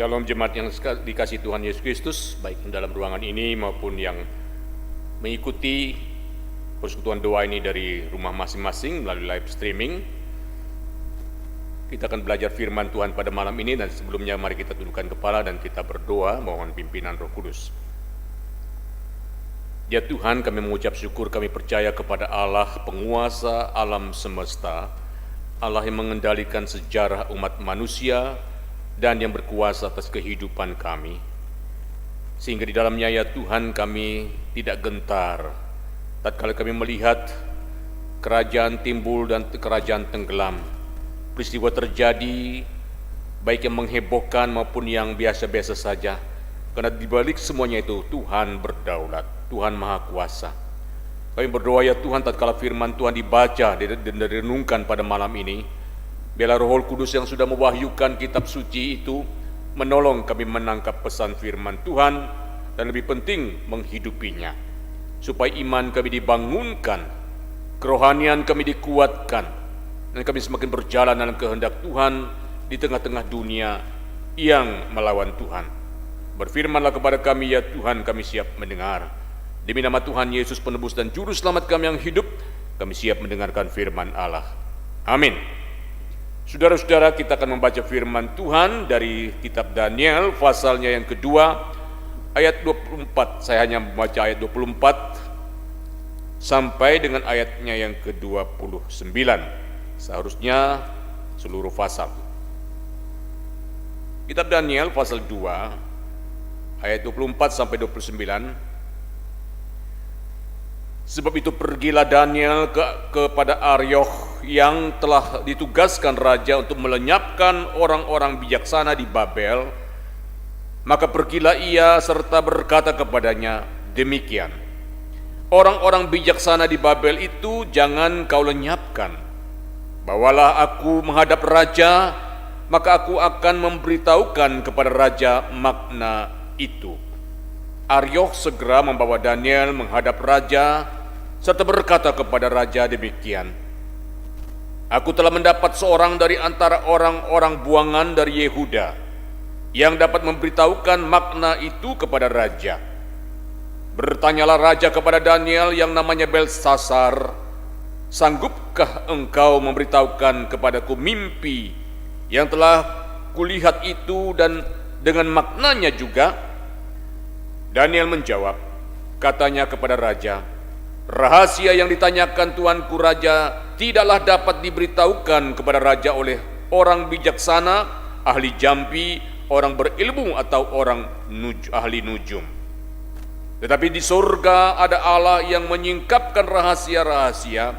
Shalom jemaat yang dikasih Tuhan Yesus Kristus, baik dalam ruangan ini maupun yang mengikuti persekutuan doa ini dari rumah masing-masing melalui live streaming. Kita akan belajar firman Tuhan pada malam ini, dan sebelumnya mari kita tundukkan kepala dan kita berdoa mohon pimpinan Roh Kudus. Ya Tuhan, kami mengucap syukur, kami percaya kepada Allah penguasa alam semesta, Allah yang mengendalikan sejarah umat manusia dan yang berkuasa atas kehidupan kami, sehingga di dalamnya ya Tuhan kami tidak gentar tatkala kami melihat kerajaan timbul dan kerajaan tenggelam, peristiwa terjadi baik yang menghebohkan maupun yang biasa-biasa saja, karena di balik semuanya itu Tuhan berdaulat, Tuhan Maha Kuasa. Kami berdoa ya Tuhan, tatkala firman Tuhan dibaca dan direnungkan pada malam ini, biarlah Roh Kudus yang sudah mewahyukan kitab suci itu menolong kami menangkap pesan firman Tuhan dan lebih penting menghidupinya, supaya iman kami dibangunkan, kerohanian kami dikuatkan, dan kami semakin berjalan dalam kehendak Tuhan di tengah-tengah dunia yang melawan Tuhan. Berfirmanlah kepada kami ya Tuhan, kami siap mendengar. Demi nama Tuhan Yesus penebus dan juru selamat kami yang hidup, kami siap mendengarkan firman Allah. Amin. Saudara-saudara, kita akan membaca firman Tuhan dari kitab Daniel, pasalnya yang kedua, ayat 24. Saya hanya membaca ayat 24 sampai dengan ayatnya yang ke-29. Seharusnya seluruh pasal. Kitab Daniel pasal 2, ayat 24 sampai 29. Sebab itu pergilah Daniel kepada Arioch yang telah ditugaskan raja untuk melenyapkan orang-orang bijaksana di Babel. Maka pergilah ia serta berkata kepadanya demikian, orang-orang bijaksana di Babel itu jangan kau lenyapkan. Bawalah aku menghadap raja, maka aku akan memberitahukan kepada raja makna itu. Arioch segera membawa Daniel menghadap raja serta berkata kepada raja demikian, aku telah mendapat seorang dari antara orang-orang buangan dari Yehuda yang dapat memberitahukan makna itu kepada raja. Bertanyalah raja kepada Daniel yang namanya Belsasar, sanggupkah engkau memberitahukan kepadaku mimpi yang telah kulihat itu dan dengan maknanya juga? Daniel menjawab, katanya kepada raja, rahasia yang ditanyakan tuanku raja tidaklah dapat diberitahukan kepada raja oleh orang bijaksana, ahli jampi, orang berilmu atau orang ahli nujum. Tetapi di surga ada Allah yang menyingkapkan rahasia-rahasia.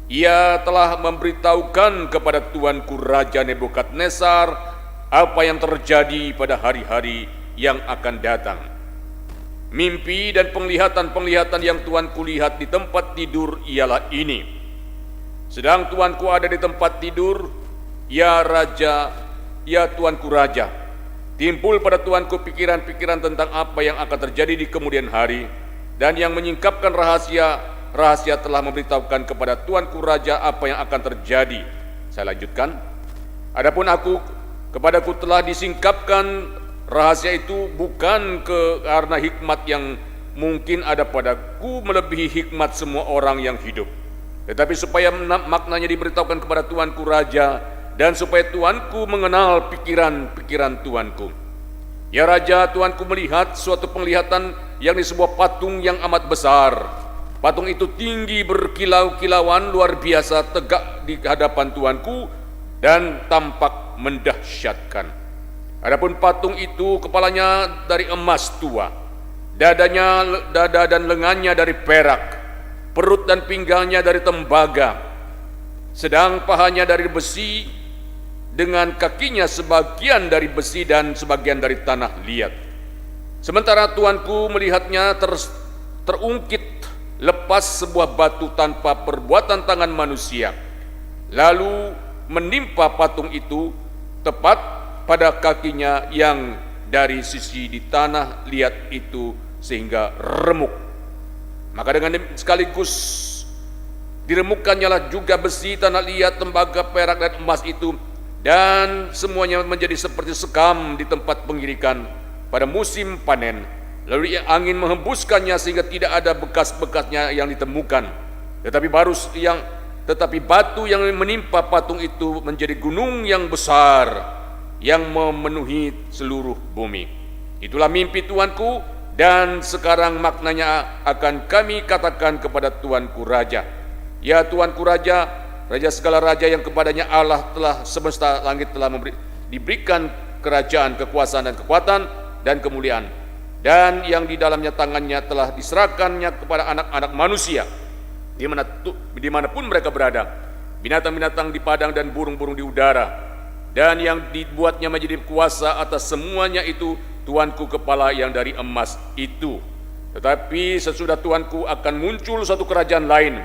Ia telah memberitahukan kepada tuanku raja Nebukadnezar apa yang terjadi pada hari-hari yang akan datang. Mimpi dan penglihatan-penglihatan yang tuanku lihat di tempat tidur ialah ini. Sedang tuanku ada di tempat tidur, ya raja, ya tuanku raja, timbul pada tuanku pikiran-pikiran tentang apa yang akan terjadi di kemudian hari, dan yang menyingkapkan rahasia telah memberitahukan kepada tuanku raja apa yang akan terjadi. Saya lanjutkan. Adapun kepadaku telah disingkapkan rahasia itu bukan karena hikmat yang mungkin ada padaku melebihi hikmat semua orang yang hidup, tetapi supaya maknanya diberitahukan kepada tuanku raja, dan supaya tuanku mengenal pikiran-pikiran tuanku. Ya raja, tuanku melihat suatu penglihatan yang di sebuah patung yang amat besar. Patung itu tinggi berkilau-kilauan luar biasa tegak di hadapan tuanku dan tampak mendahsyatkan. Adapun patung itu kepalanya dari emas tua, dada dan lengannya dari perak, perut dan pinggangnya dari tembaga, sedang pahanya dari besi, dengan kakinya sebagian dari besi dan sebagian dari tanah liat. Sementara tuanku melihatnya terungkit lepas sebuah batu tanpa perbuatan tangan manusia, lalu menimpa patung itu tepat pada kakinya yang dari sisi di tanah liat itu sehingga remuk. Maka dengan sekaligus diremukkannya lah juga besi, tanah liat, tembaga, perak dan emas itu dan semuanya menjadi seperti sekam di tempat pengirikan pada musim panen. Lalu angin menghembuskannya sehingga tidak ada bekas-bekasnya yang ditemukan. Tetapi batu yang menimpa patung itu menjadi gunung yang besar yang memenuhi seluruh bumi. Itulah mimpi Tuanku, dan sekarang maknanya akan kami katakan kepada Tuanku Raja. Ya Tuanku Raja, Raja segala raja yang kepadanya Allah telah semesta langit telah diberikan kerajaan, kekuasaan dan kekuatan dan kemuliaan, dan yang di dalamnya tangannya telah diserahkannya kepada anak-anak manusia dimanapun mereka berada, binatang-binatang di padang dan burung-burung di udara, dan yang dibuatnya menjadi kuasa atas semuanya itu Tuanku kepala yang dari emas itu. Tetapi sesudah Tuanku akan muncul satu kerajaan lain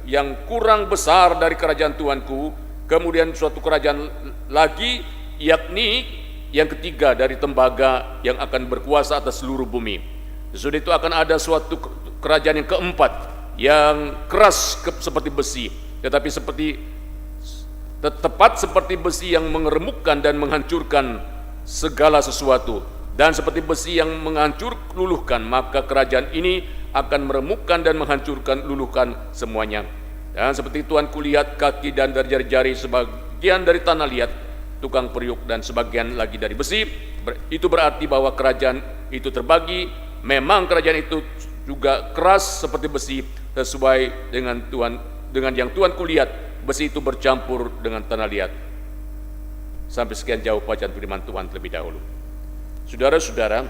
yang kurang besar dari kerajaan Tuanku, kemudian suatu kerajaan lagi, yakni yang ketiga dari tembaga yang akan berkuasa atas seluruh bumi. Sesudah itu akan ada suatu kerajaan yang keempat, yang keras seperti besi, tetapi tepat seperti besi yang mengeremukkan dan menghancurkan segala sesuatu, dan seperti besi yang luluhkan, maka kerajaan ini akan meremukkan dan menghancurkan, luluhkan semuanya. Dan seperti Tuanku lihat kaki dan dari jari-jari, sebagian dari tanah liat, tukang periuk, dan sebagian lagi dari besi. Itu berarti bahwa kerajaan itu terbagi. Memang kerajaan itu juga keras seperti besi, sesuai dengan yang Tuanku lihat, besi itu bercampur dengan tanah liat. Sampai sekian jauh bacaan firman Tuhan terlebih dahulu. Saudara-saudara,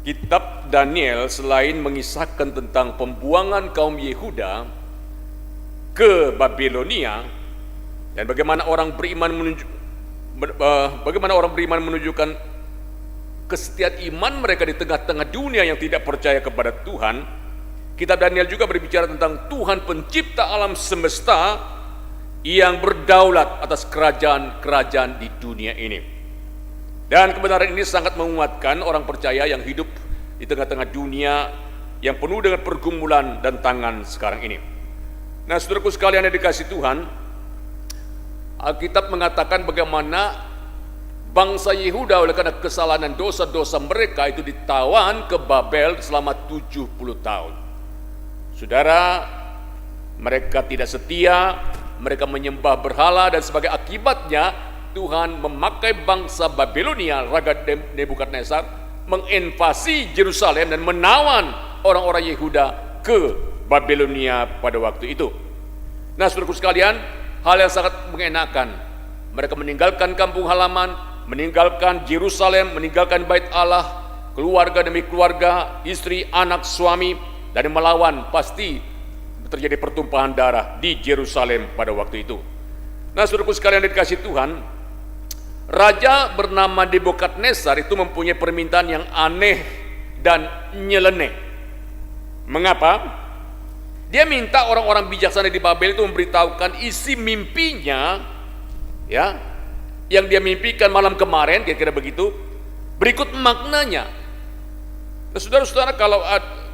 kitab Daniel selain mengisahkan tentang pembuangan kaum Yehuda ke Babilonia dan bagaimana orang beriman menunjukkan kesetiaan iman mereka di tengah-tengah dunia yang tidak percaya kepada Tuhan, kitab Daniel juga berbicara tentang Tuhan pencipta alam semesta yang berdaulat atas kerajaan-kerajaan di dunia ini. Dan kebenaran ini sangat menguatkan orang percaya yang hidup di tengah-tengah dunia yang penuh dengan pergumulan dan tangan sekarang ini. Nah, saudaraku sekalian yang dikasihi Tuhan, Alkitab mengatakan bagaimana bangsa Yehuda oleh karena kesalahan dan dosa-dosa mereka itu ditawan ke Babel selama 70 tahun. Saudara, mereka tidak setia, mereka menyembah berhala, dan sebagai akibatnya Tuhan memakai bangsa Babilonia, Raja Nebukadnezar, menginvasi Yerusalem dan menawan orang-orang Yehuda ke Babilonia pada waktu itu. Nah, saudaraku sekalian, hal yang sangat mengenakan. Mereka meninggalkan kampung halaman, meninggalkan Yerusalem, meninggalkan bait Allah, keluarga demi keluarga, istri, anak, suami, dan melawan. Pasti terjadi pertumpahan darah di Yerusalem pada waktu itu. Nah, saudaraku sekalian yang dikasihi Tuhan, raja bernama Nebukadnezar itu mempunyai permintaan yang aneh dan nyeleneh. Mengapa? Dia minta orang-orang bijaksana di Babel itu memberitahukan isi mimpinya, ya, yang dia mimpikan malam kemarin, kira-kira begitu. Berikut maknanya. Nah, saudara-saudara,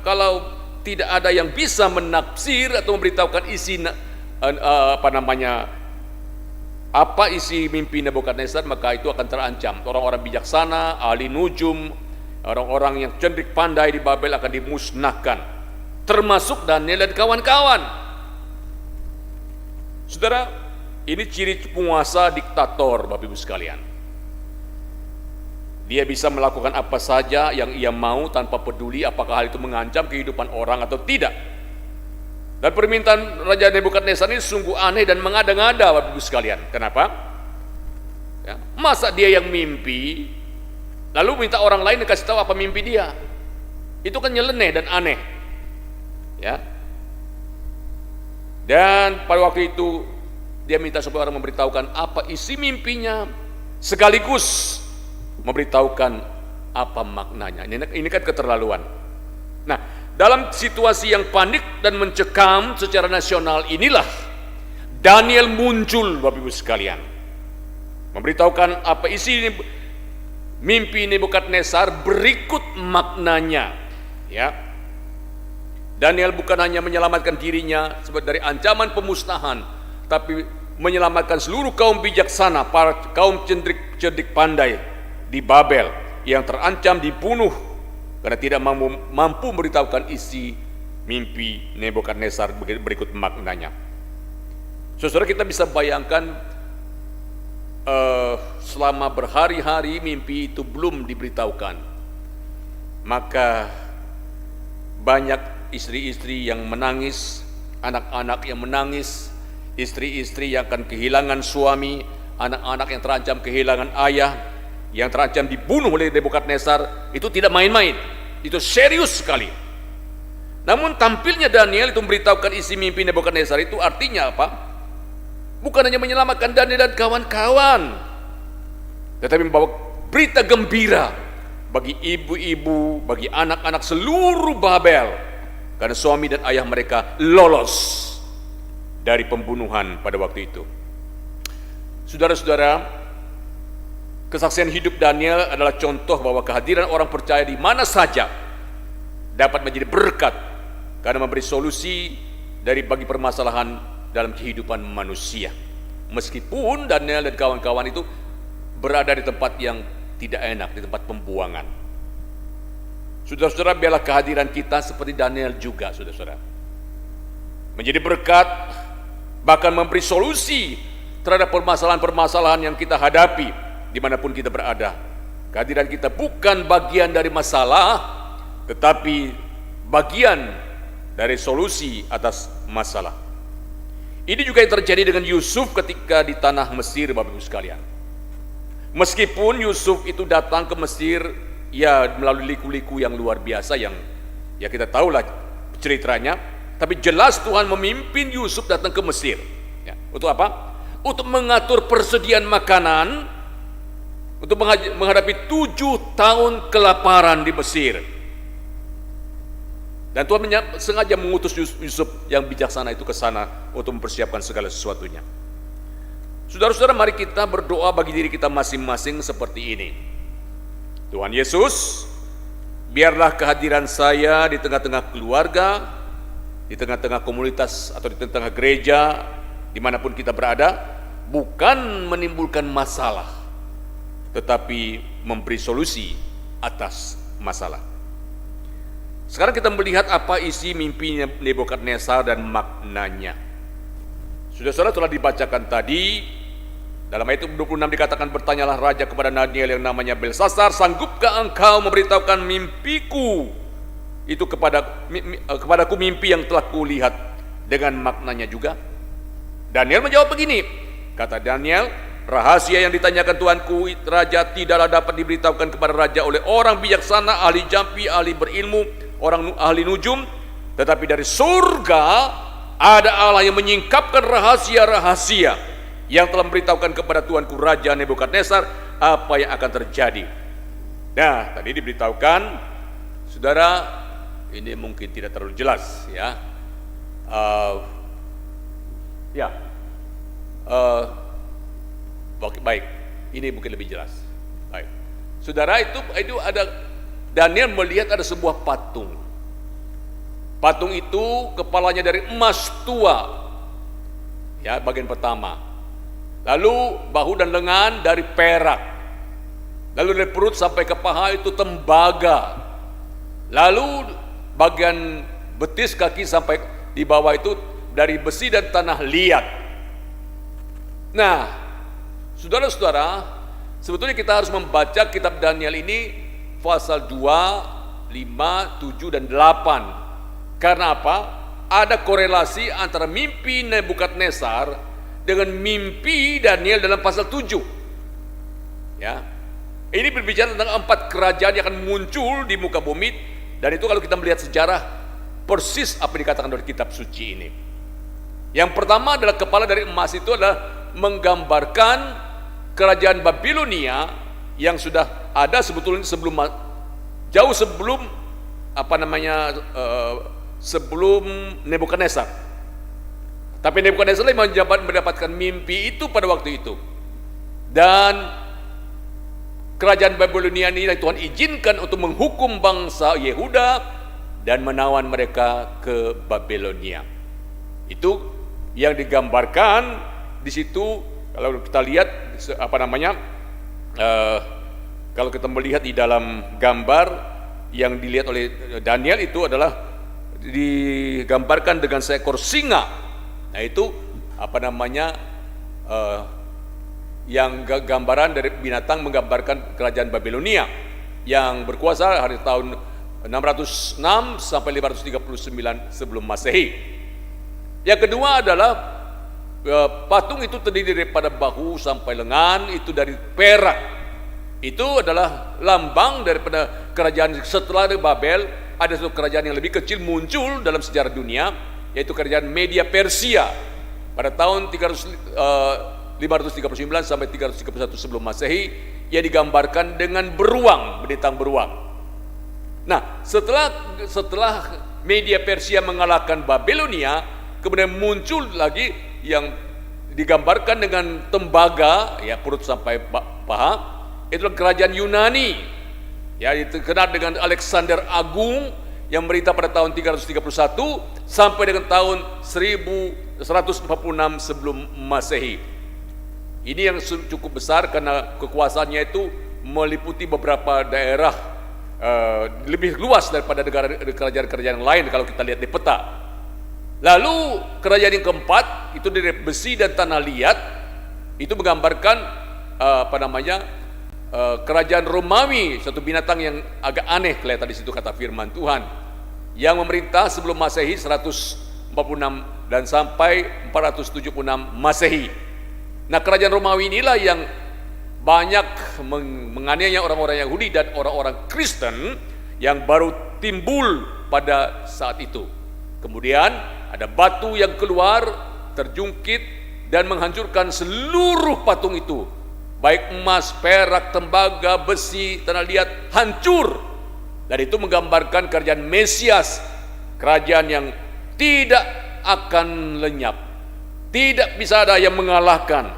kalau tidak ada yang bisa menafsir atau memberitahukan isi apa isi mimpi Nebukadnezar, maka itu akan terancam. Orang-orang bijaksana, ahli nujum, orang-orang yang cenderik pandai di Babel akan dimusnahkan, termasuk Daniel dan kawan-kawan. Saudara, ini ciri penguasa diktator, Bapak Ibu sekalian. Dia bisa melakukan apa saja yang ia mau tanpa peduli apakah hal itu mengancam kehidupan orang atau tidak. Dan permintaan Raja Nebukadnezar ini sungguh aneh dan mengada-ngada, Bapak Ibu sekalian. Kenapa? Ya, masa dia yang mimpi, lalu minta orang lain kasih tahu apa mimpi dia? Itu kan nyeleneh dan aneh. Ya. Dan pada waktu itu dia minta supaya orang memberitahukan apa isi mimpinya, sekaligus memberitahukan apa maknanya. Ini kan keterlaluan. Nah, dalam situasi yang panik dan mencekam secara nasional inilah Daniel muncul, Bapak Ibu sekalian, memberitahukan apa isi mimpi Nebukadnezar, berikut maknanya, ya. Daniel bukan hanya menyelamatkan dirinya dari ancaman pemusnahan, tapi menyelamatkan seluruh kaum bijaksana, para kaum cerdik pandai di Babel yang terancam dibunuh karena tidak mampu memberitahukan isi mimpi Nebukadnezar berikut maknanya. Saudara, kita bisa bayangkan selama berhari-hari mimpi itu belum diberitahukan, maka banyak istri-istri yang menangis, anak-anak yang menangis, istri-istri yang akan kehilangan suami, anak-anak yang terancam kehilangan ayah, yang terancam dibunuh oleh Nebukadnezar. Itu tidak main-main, itu serius sekali. Namun tampilnya Daniel itu memberitahukan isi mimpi Nebukadnezar itu artinya apa? Bukan hanya menyelamatkan Daniel dan kawan-kawan, tetapi membawa berita gembira bagi ibu-ibu, bagi anak-anak seluruh Babel, karena suami dan ayah mereka lolos dari pembunuhan pada waktu itu. Saudara-saudara, kesaksian hidup Daniel adalah contoh bahwa kehadiran orang percaya di mana saja dapat menjadi berkat karena memberi solusi bagi permasalahan dalam kehidupan manusia. Meskipun Daniel dan kawan-kawan itu berada di tempat yang tidak enak, di tempat pembuangan. Saudara-saudara, biarlah kehadiran kita seperti Daniel juga, saudara-saudara, menjadi berkat, bahkan memberi solusi terhadap permasalahan-permasalahan yang kita hadapi dimanapun kita berada. Kehadiran kita bukan bagian dari masalah, tetapi bagian dari solusi atas masalah. Ini juga yang terjadi dengan Yusuf ketika di tanah Mesir, Bapak Ibu sekalian. Meskipun Yusuf itu datang ke Mesir ya melalui liku-liku yang luar biasa yang ya kita tahulah ceritanya, tapi jelas Tuhan memimpin Yusuf datang ke Mesir. Ya, untuk apa? Untuk mengatur persediaan makanan untuk menghadapi 7 tahun kelaparan di Mesir. Dan Tuhan sengaja mengutus Yusuf yang bijaksana itu ke sana untuk mempersiapkan segala sesuatunya. Saudara-saudara, mari kita berdoa bagi diri kita masing-masing seperti ini. Tuhan Yesus, biarlah kehadiran saya di tengah-tengah keluarga, di tengah-tengah komunitas atau di tengah-tengah gereja, dimanapun kita berada, bukan menimbulkan masalah, tetapi memberi solusi atas masalah. Sekarang kita melihat apa isi mimpinya Nebukadnezar dan maknanya. Saudara-saudara, telah dibacakan tadi. Dalam ayat 26 dikatakan, bertanyalah raja kepada Daniel yang namanya Belsasar, sanggupkah engkau memberitahukan mimpiku itu kepadaku, mimpi yang telah kulihat dengan maknanya juga? Daniel menjawab begini, kata Daniel, rahasia yang ditanyakan Tuanku raja tidaklah dapat diberitahukan kepada raja oleh orang bijaksana, ahli jampi, ahli berilmu, orang ahli nujum, tetapi dari surga ada Allah yang menyingkapkan rahasia-rahasia yang telah memberitahukan kepada Tuanku Raja Nebukadnezar apa yang akan terjadi. Nah, tadi diberitahukan, saudara, ini mungkin tidak terlalu jelas, ya. Baik, ini mungkin lebih jelas. Baik, saudara, itu ada Daniel melihat ada sebuah patung. Patung itu kepalanya dari emas tua, ya, bagian pertama. Lalu bahu dan lengan dari perak. Lalu dari perut sampai ke paha itu tembaga. Lalu bagian betis kaki sampai di bawah itu dari besi dan tanah liat. Nah, saudara-saudara, sebetulnya kita harus membaca kitab Daniel ini pasal 2, 5, 7, dan 8. Karena apa? Ada korelasi antara mimpi Nebukadnezar dengan mimpi Daniel dalam pasal 7. Ya. Ini berbicara tentang 4 kerajaan yang akan muncul di muka bumi, dan itu kalau kita melihat sejarah persis apa yang dikatakan oleh kitab suci ini. Yang pertama adalah kepala dari emas, itu adalah menggambarkan kerajaan Babilonia yang sudah ada sebetulnya jauh sebelum sebelum Nebukadnezar. Tapi Nebukadnezar mendapatkan mimpi itu pada waktu itu. Dan kerajaan Babilonia ini Tuhan izinkan untuk menghukum bangsa Yehuda dan menawan mereka ke Babelonia. Itu yang digambarkan di situ. Kalau kita lihat kalau kita melihat di dalam gambar yang dilihat oleh Daniel, itu adalah digambarkan dengan seekor singa. Nah itu yang gambaran dari binatang menggambarkan kerajaan Babelonia yang berkuasa hari tahun 606 sampai 539 sebelum Masehi. Yang kedua adalah patung itu terdiri daripada bahu sampai lengan, itu dari perak. Itu adalah lambang daripada kerajaan setelah Babel. Ada satu kerajaan yang lebih kecil muncul dalam sejarah dunia, yaitu kerajaan Media Persia pada tahun 539 sampai 331 sebelum Masehi, yang digambarkan dengan beruang, binatang beruang. Nah, setelah Media Persia mengalahkan Babelonia, kemudian muncul lagi yang digambarkan dengan tembaga, ya, perut sampai paha. Itulah kerajaan Yunani, ya, itu dikenal dengan Alexander Agung yang memerintah pada tahun 331 sampai dengan tahun 1146 sebelum Masehi. Ini yang cukup besar karena kekuasaannya itu meliputi beberapa daerah, lebih luas daripada kerajaan-kerajaan lain kalau kita lihat di peta. Lalu kerajaan yang keempat itu dari besi dan tanah liat, itu menggambarkan kerajaan Romawi, satu binatang yang agak aneh kelihatan di situ kata firman Tuhan, yang memerintah sebelum Masehi 146 dan sampai 476 Masehi. Nah, kerajaan Romawi inilah yang banyak menganiaya orang-orang Yahudi dan orang-orang Kristen yang baru timbul pada saat itu. Kemudian ada batu yang keluar, terjungkit dan menghancurkan seluruh patung itu, baik emas, perak, tembaga, besi, tanah liat, hancur. Dan itu menggambarkan kerajaan Mesias, kerajaan yang tidak akan lenyap, tidak bisa ada yang mengalahkan,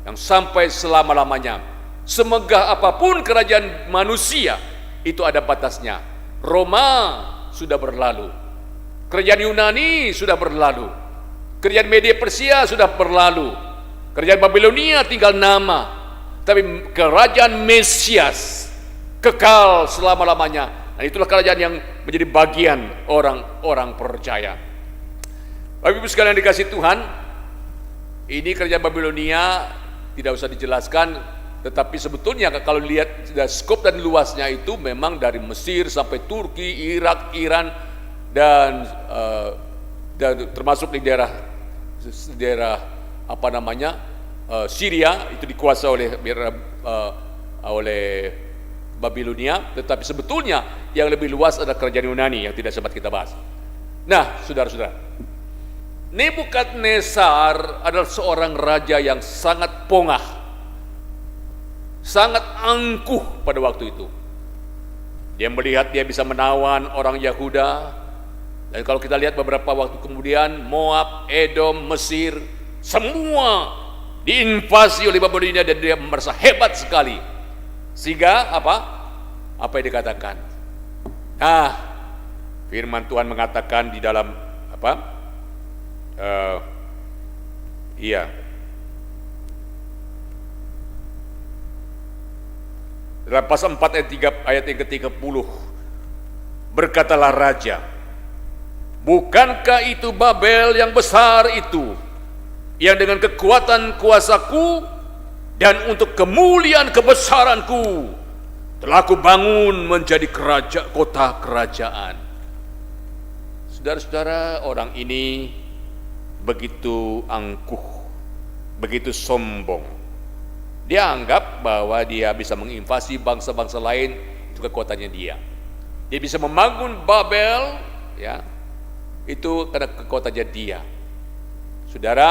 yang sampai selama-lamanya. Semegah apapun kerajaan manusia, itu ada batasnya. Roma sudah berlalu, kerajaan Yunani sudah berlalu, kerajaan Media Persia sudah berlalu, kerajaan Babelonia tinggal nama, tapi kerajaan Mesias kekal selama-lamanya. Dan itulah kerajaan yang menjadi bagian orang-orang percaya. Bapak Ibu sekalian dikasih Tuhan, ini kerajaan Babelonia tidak usah dijelaskan, tetapi sebetulnya kalau lihat skop dan luasnya itu memang dari Mesir sampai Turki, Irak, Iran, dan termasuk di daerah Syria itu dikuasai oleh Babilonia. Tetapi sebetulnya yang lebih luas adalah kerajaan Yunani yang tidak sempat kita bahas. Nah, saudara-saudara, Nebukadnezar adalah seorang raja yang sangat pongah, sangat angkuh pada waktu itu. Dia melihat dia bisa menawan orang Yahuda. Dan kalau kita lihat beberapa waktu kemudian, Moab, Edom, Mesir, semua diinvasi oleh Babilonia dan dia merasa hebat sekali. Sehingga apa yang dikatakan? Firman Tuhan mengatakan di dalam dalam pasal 4 ayat yang ke-30, berkatalah raja, bukankah itu Babel yang besar itu, yang dengan kekuatan kuasaku dan untuk kemuliaan kebesaranku telah aku bangun menjadi kota kerajaan. Saudara-saudara, orang ini begitu angkuh, begitu sombong. Dia anggap bahwa dia bisa menginvasi bangsa-bangsa lain, itu kekuatannya dia. Dia bisa membangun Babel, ya, itu karena kekuatannya dia. Saudara,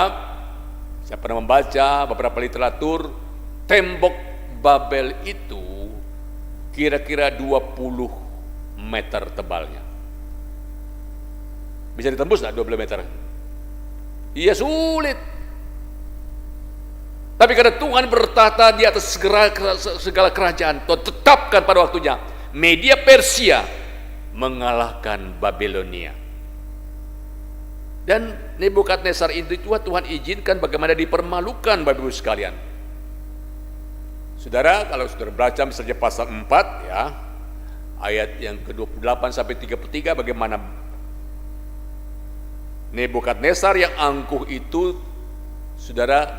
saya pernah membaca beberapa literatur, tembok Babel itu kira-kira 20 meter tebalnya. Bisa ditembus nggak 20 meter? Iya, sulit. Tapi karena Tuhan bertata di atas segala kerajaan, Tuhan tetapkan pada waktunya. Media Persia mengalahkan Babilonia. Dan Nebukadnezar itu Tuhan izinkan bagaimana dipermalukan Bapak Ibu sekalian. Saudara, kalau saudara baca misalnya pasal 4 ya, ayat yang ke-28 sampai 33, bagaimana Nebukadnezar yang angkuh itu, saudara,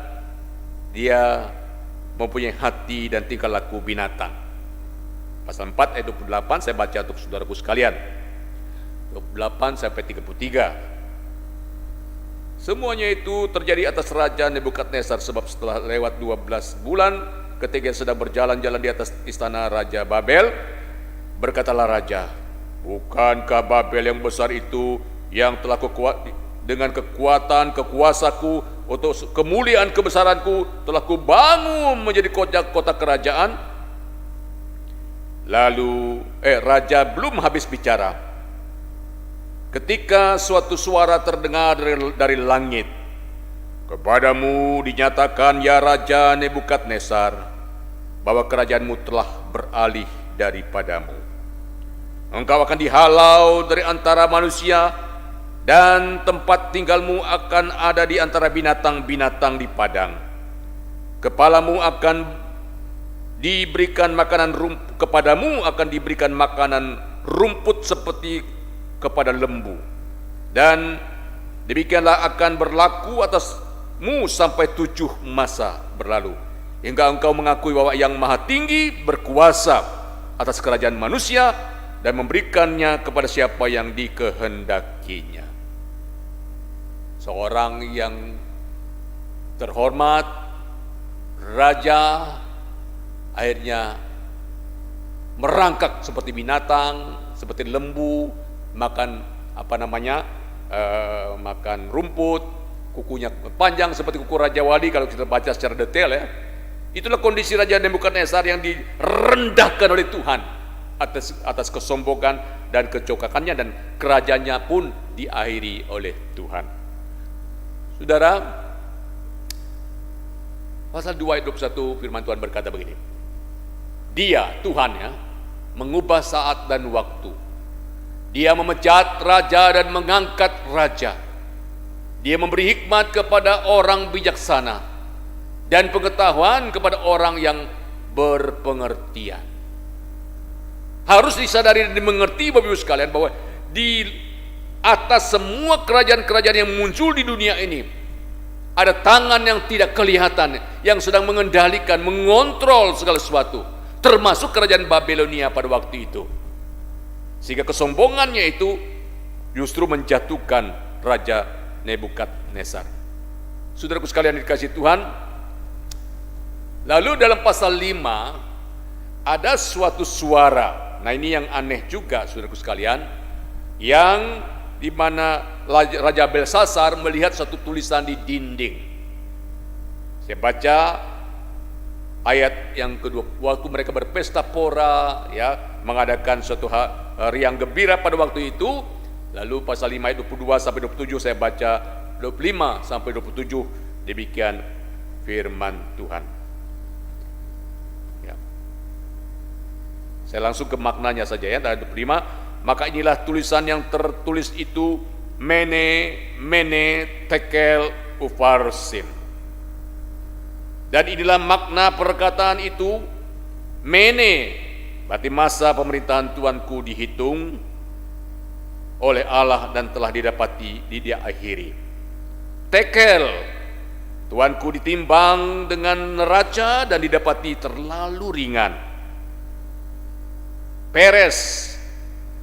dia mempunyai hati dan tingkah laku binatang. Pasal 4 ayat 28 saya baca untuk saudaraku sekalian. 28 sampai 33. Semuanya itu terjadi atas Raja Nebukadnezar, sebab setelah lewat 12 bulan ketika sedang berjalan-jalan di atas istana Raja Babel, berkatalah Raja, bukankah Babel yang besar itu yang telah dengan kekuatan kekuasaku untuk kemuliaan kebesaranku telah kubangun menjadi kota kerajaan? Lalu Raja belum habis bicara ketika suatu suara terdengar dari langit, kepadamu dinyatakan ya Raja Nebukadnezar, bahwa kerajaanmu telah beralih daripadamu. Engkau akan dihalau dari antara manusia, dan tempat tinggalmu akan ada di antara binatang-binatang di padang. Kepadamu akan diberikan makanan rumput seperti kepada lembu, dan demikianlah akan berlaku atasmu sampai 7 masa berlalu, hingga engkau mengakui bahwa Yang Maha Tinggi berkuasa atas kerajaan manusia dan memberikannya kepada siapa yang dikehendakinya. Seorang yang terhormat, raja, akhirnya merangkak seperti binatang, seperti lembu, makan makan rumput, kukunya panjang seperti kuku Raja Wali kalau kita baca secara detail ya. Itulah kondisi Raja Nebukadnezar yang direndahkan oleh Tuhan atas kesombongan dan kecokakannya, dan kerajaannya pun diakhiri oleh Tuhan. Saudara, pasal 2 ayat 21 firman Tuhan berkata begini, Dia, Tuhan ya, mengubah saat dan waktu. Dia memecat raja dan mengangkat raja. Dia memberi hikmat kepada orang bijaksana dan pengetahuan kepada orang yang berpengertian. Harus disadari dan dimengerti Bapak Ibu sekalian bahwa di atas semua kerajaan-kerajaan yang muncul di dunia ini ada tangan yang tidak kelihatan yang sedang mengendalikan, mengontrol segala sesuatu, termasuk kerajaan Babilonia pada waktu itu. Sehingga kesombongannya itu justru menjatuhkan Raja Nebukadnezar. Saudaraku sekalian dikasihi Tuhan, lalu dalam pasal 5 ada suatu suara. Nah, ini yang aneh juga saudaraku sekalian, yang di mana Raja Belsasar melihat satu tulisan di dinding. Saya baca ayat yang kedua, waktu mereka berpesta pora ya, mengadakan suatu hari yang gembira pada waktu itu. Lalu pasal 5 ayat 22 sampai 27 saya baca 25 sampai 27, demikian firman Tuhan ya. Saya langsung ke maknanya saja ya. Ayat 25, maka inilah tulisan yang tertulis itu, Mene Tekel Upharsin. Dan inilah makna perkataan itu, Mene berarti masa pemerintahan Tuanku dihitung oleh Allah dan telah didapati dia akhiri. Tekel, Tuanku ditimbang dengan neraca dan didapati terlalu ringan. Peres,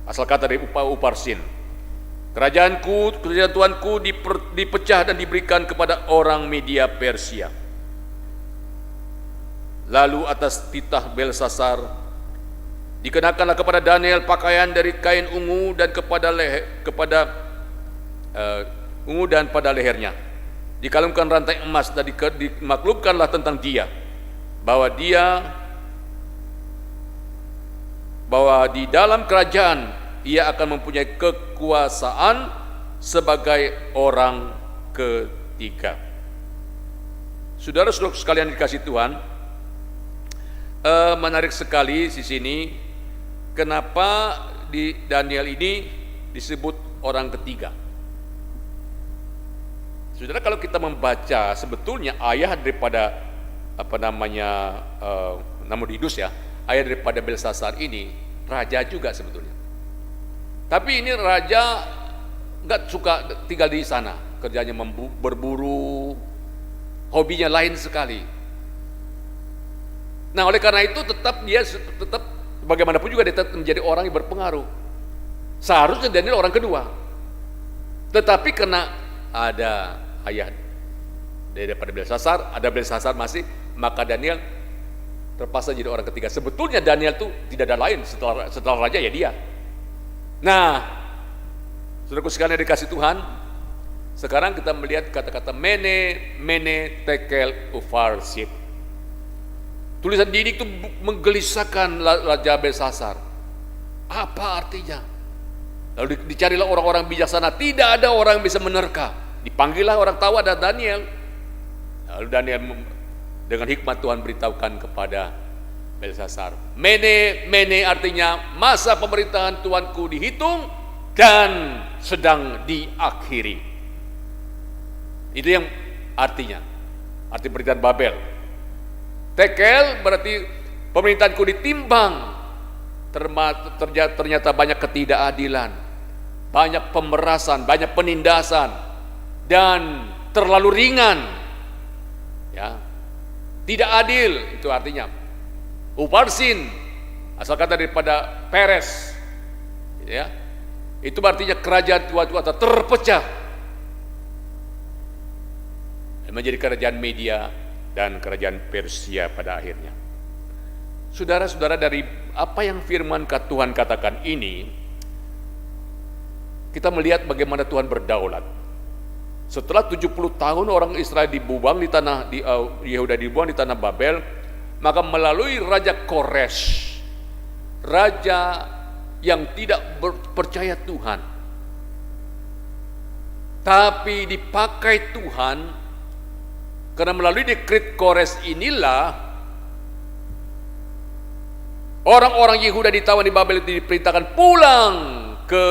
asal kata dari Upharsin, kerajaan Tuanku dipecah dan diberikan kepada orang Media Persia. Lalu atas titah Belsasar dikenakanlah kepada Daniel pakaian dari kain ungu dan ungu dan pada lehernya dikalungkan rantai emas, dan dimaklumkanlah tentang dia bahwa di dalam kerajaan ia akan mempunyai kekuasaan sebagai orang ketiga. Saudara-saudara sekalian dikasihi Tuhan, menarik sekali di sini. Kenapa di Daniel ini disebut orang ketiga. Saudara, kalau kita membaca sebetulnya ayah daripada Nabonidus ya, ayah daripada Belsasar ini raja juga sebetulnya. Tapi ini raja nggak suka tinggal di sana, kerjanya berburu, hobinya lain sekali. Nah, oleh karena itu dia tetap bagaimanapun juga dia tetap menjadi orang yang berpengaruh. Seharusnya Daniel orang kedua, tetapi karena ada ayah daripada Belsasar, ada Belsasar masih, maka Daniel terpaksa jadi orang ketiga. Sebetulnya Daniel tuh tidak ada lain setelah raja ya dia. Nah, saudaraku sekalian dikasih Tuhan, sekarang kita melihat kata-kata mene tekel ufarsid. Tulisan ini itu menggelisahkan Raja Belsasar. Apa artinya? Lalu dicarilah orang-orang bijaksana, tidak ada orang yang bisa menerka. Dipanggillah orang tahu, ada Daniel. Lalu Daniel dengan hikmat Tuhan beritahukan kepada Belsasar, mene artinya masa pemerintahan Tuanku dihitung dan sedang diakhiri. Itu yang artinya, arti pemerintahan Babel. Tekel berarti pemerintahanku ditimbang, ternyata banyak ketidakadilan, banyak pemerasan, banyak penindasan, dan terlalu ringan, ya, tidak adil. Itu artinya. Uparsin asal kata daripada Peres, ya, itu artinya kerajaan tua-tua terpecah menjadi kerajaan Media dan kerajaan Persia pada akhirnya. Saudara-saudara, dari apa yang firman Tuhan katakan ini, kita melihat bagaimana Tuhan berdaulat. Setelah 70 tahun orang Israel dibuang di tanah Yehuda dibuang di tanah Babel, maka melalui Raja Kores, raja yang tidak percaya Tuhan, tapi dipakai Tuhan, karena melalui dekret Kores inilah orang-orang Yehuda ditawan di Babel itu diperintahkan pulang ke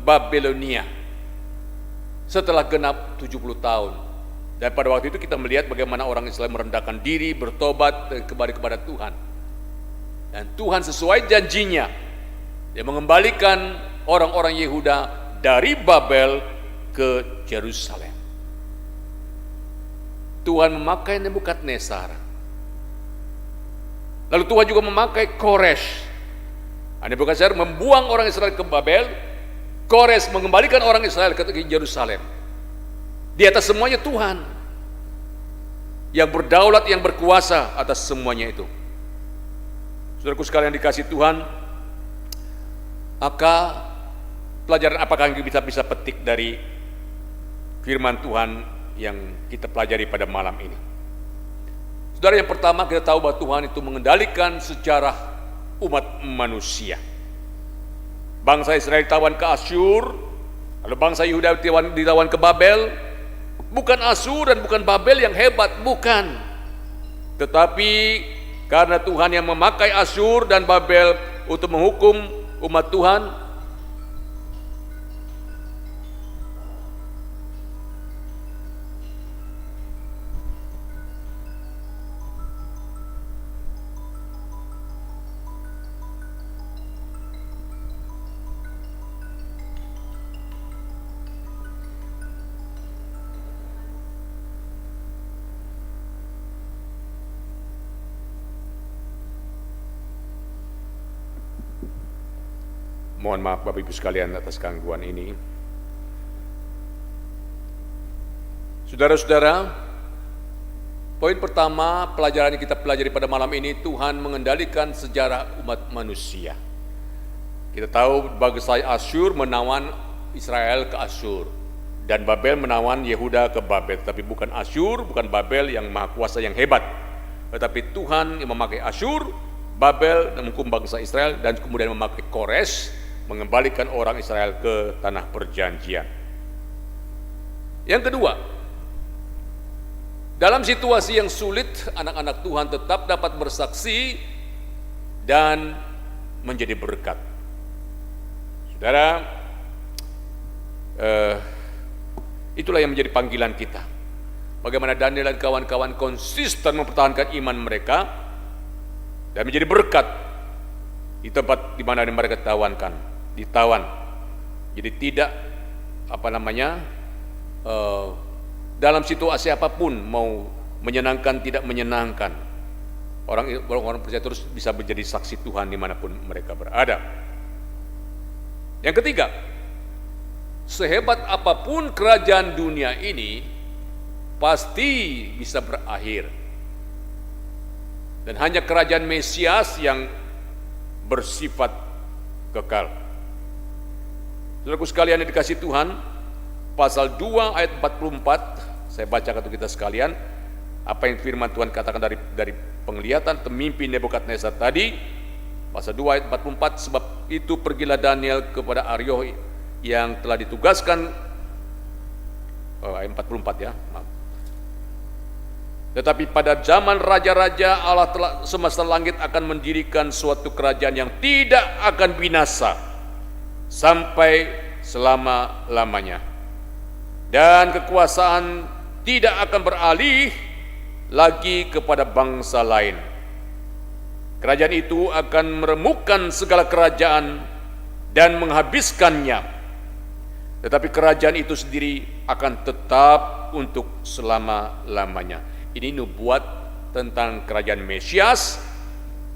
Babelonia setelah genap 70 tahun. Dan pada waktu itu kita melihat bagaimana orang Israel merendahkan diri, bertobat dan kembali kepada Tuhan. Dan Tuhan sesuai janjinya, dia mengembalikan orang-orang Yehuda dari Babel ke Yerusalem. Tuhan memakai Nebukadnezar. Lalu Tuhan juga memakai Kores. Nebukadnezar membuang orang Israel ke Babel, Kores mengembalikan orang Israel ke Yerusalem. Di atas semuanya Tuhan yang berdaulat, yang berkuasa atas semuanya itu. Saudaraku sekalian dikasih Tuhan, maka pelajaran apakah yang kita bisa petik dari firman Tuhan yang kita pelajari pada malam ini? Saudara, yang pertama kita tahu bahwa Tuhan itu mengendalikan sejarah umat manusia. Bangsa Israel ditawan ke Asyur, lalu bangsa Yehuda ditawan ke Babel. Bukan Asyur dan bukan Babel yang hebat, bukan. Tetapi karena Tuhan yang memakai Asyur dan Babel untuk menghukum umat Tuhan, mohon maaf Bapak Ibu sekalian atas gangguan ini. Saudara-saudara, poin pertama pelajaran yang kita pelajari pada malam ini, Tuhan mengendalikan sejarah umat manusia. Kita tahu bangsa Asyur menawan Israel ke Asyur, dan Babel menawan Yehuda ke Babel. Tapi bukan Asyur, bukan Babel yang maha kuasa yang hebat, tetapi Tuhan yang memakai Asyur, Babel dan menghukum bangsa Israel, dan kemudian memakai Kores mengembalikan orang Israel ke tanah perjanjian. Yang kedua, dalam situasi yang sulit, anak-anak Tuhan tetap dapat bersaksi dan menjadi berkat. Saudara, itulah yang menjadi panggilan kita. Bagaimana Daniel dan kawan-kawan konsisten mempertahankan iman mereka dan menjadi berkat di tempat di mana mereka ditawan. Jadi tidak dalam situasi apapun, mau menyenangkan tidak menyenangkan, orang percaya terus bisa menjadi saksi Tuhan dimanapun mereka berada. Yang ketiga, sehebat apapun kerajaan dunia ini pasti bisa berakhir, dan hanya kerajaan Mesias yang bersifat kekal. Saudaraku sekalian yang dikasihi Tuhan, pasal 2 ayat 44, saya bacakan untuk kita sekalian apa yang firman Tuhan katakan dari penglihatan atau mimpi Nebukadnezar tadi. Pasal 2 ayat 44, sebab itu pergilah Daniel kepada Aryoh yang telah ditugaskan, ayat 44 ya, maaf. Tetapi pada zaman raja-raja Allah telah semesta langit akan mendirikan suatu kerajaan yang tidak akan binasa sampai selama-lamanya, dan kekuasaan tidak akan beralih lagi kepada bangsa lain. Kerajaan itu akan meremukkan segala kerajaan dan menghabiskannya, tetapi kerajaan itu sendiri akan tetap untuk selama-lamanya. Ini nubuat tentang kerajaan Mesias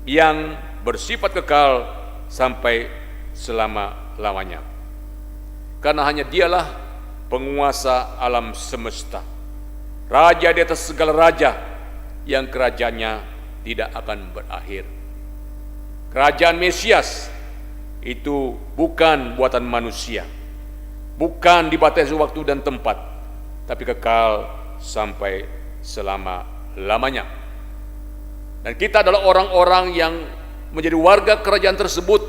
yang bersifat kekal sampai selama-lamanya, karena hanya dialah penguasa alam semesta, raja di atas segala raja, yang kerajaannya tidak akan berakhir. Kerajaan Mesias itu bukan buatan manusia, bukan dibatasi waktu dan tempat, tapi kekal sampai selama-lamanya. Dan kita adalah orang-orang yang menjadi warga kerajaan tersebut,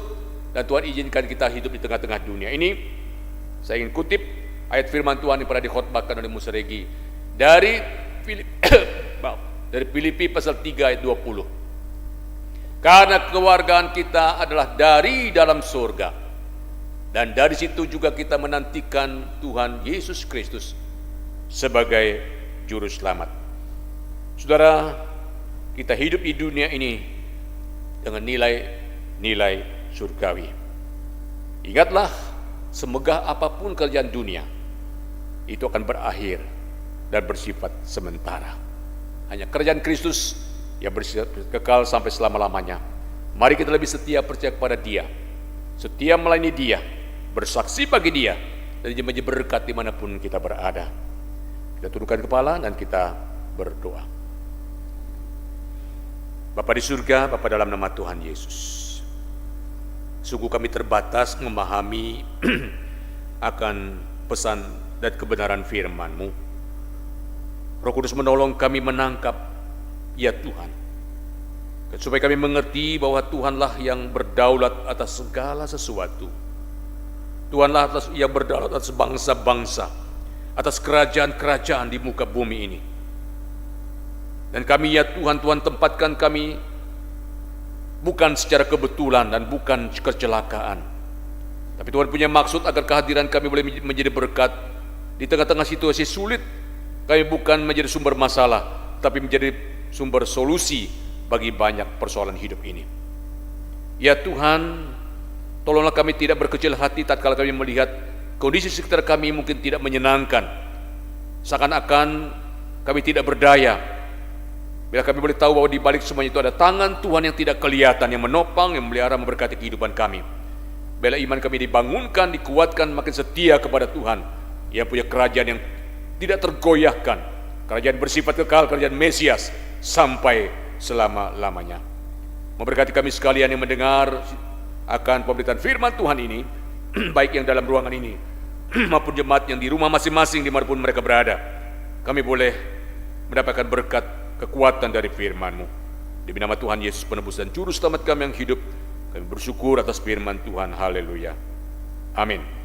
dan Tuhan izinkan kita hidup di tengah-tengah dunia ini. Saya ingin kutip ayat firman Tuhan yang pernah dikhotbahkan oleh Musa Regi dari Filipi pasal 3 ayat 20. Karena kewargaan kita adalah dari dalam surga, dan dari situ juga kita menantikan Tuhan Yesus Kristus sebagai juru selamat. Saudara, kita hidup di dunia ini dengan nilai-nilai surgawi. Ingatlah, semegah apapun kerajaan dunia, itu akan berakhir dan bersifat sementara. Hanya kerajaan Kristus yang bersifat kekal sampai selama-lamanya. Mari kita lebih setia percaya kepada Dia, setia melayani Dia, bersaksi bagi Dia, dan menjadi berkat dimanapun kita berada. Kita tundukkan kepala dan kita berdoa. Bapa di surga, Bapa dalam nama Tuhan Yesus, sungguh kami terbatas memahami akan pesan dan kebenaran firman-Mu. Roh Kudus menolong kami menangkap, ya Tuhan, dan supaya kami mengerti bahwa Tuhanlah yang berdaulat atas segala sesuatu. Tuhanlah yang berdaulat atas bangsa-bangsa, atas kerajaan-kerajaan di muka bumi ini. Dan kami, ya Tuhan, Tuhan tempatkan kami bukan secara kebetulan dan bukan kecelakaan, tapi Tuhan punya maksud agar kehadiran kami boleh menjadi berkat di tengah-tengah situasi sulit. Kami bukan menjadi sumber masalah, tapi menjadi sumber solusi bagi banyak persoalan hidup ini. Ya Tuhan, tolonglah kami tidak berkecil hati tatkala kami melihat kondisi sekitar kami mungkin tidak menyenangkan, seakan-akan kami tidak berdaya. Bila kami boleh tahu bahwa di balik semuanya itu ada tangan Tuhan yang tidak kelihatan, yang menopang, yang memelihara, memberkati kehidupan kami. Bila iman kami dibangunkan, dikuatkan, makin setia kepada Tuhan yang punya kerajaan yang tidak tergoyahkan, kerajaan bersifat kekal, kerajaan Mesias sampai selama-lamanya. Memberkati kami sekalian yang mendengar akan pemberitaan firman Tuhan ini, baik yang dalam ruangan ini maupun jemaat yang di rumah masing-masing dimanapun mereka berada. Kami boleh mendapatkan berkat kekuatan dari firman-Mu. Demi nama Tuhan Yesus penebus dan juru selamat kami yang hidup, kami bersyukur atas firman Tuhan. Haleluya. Amin.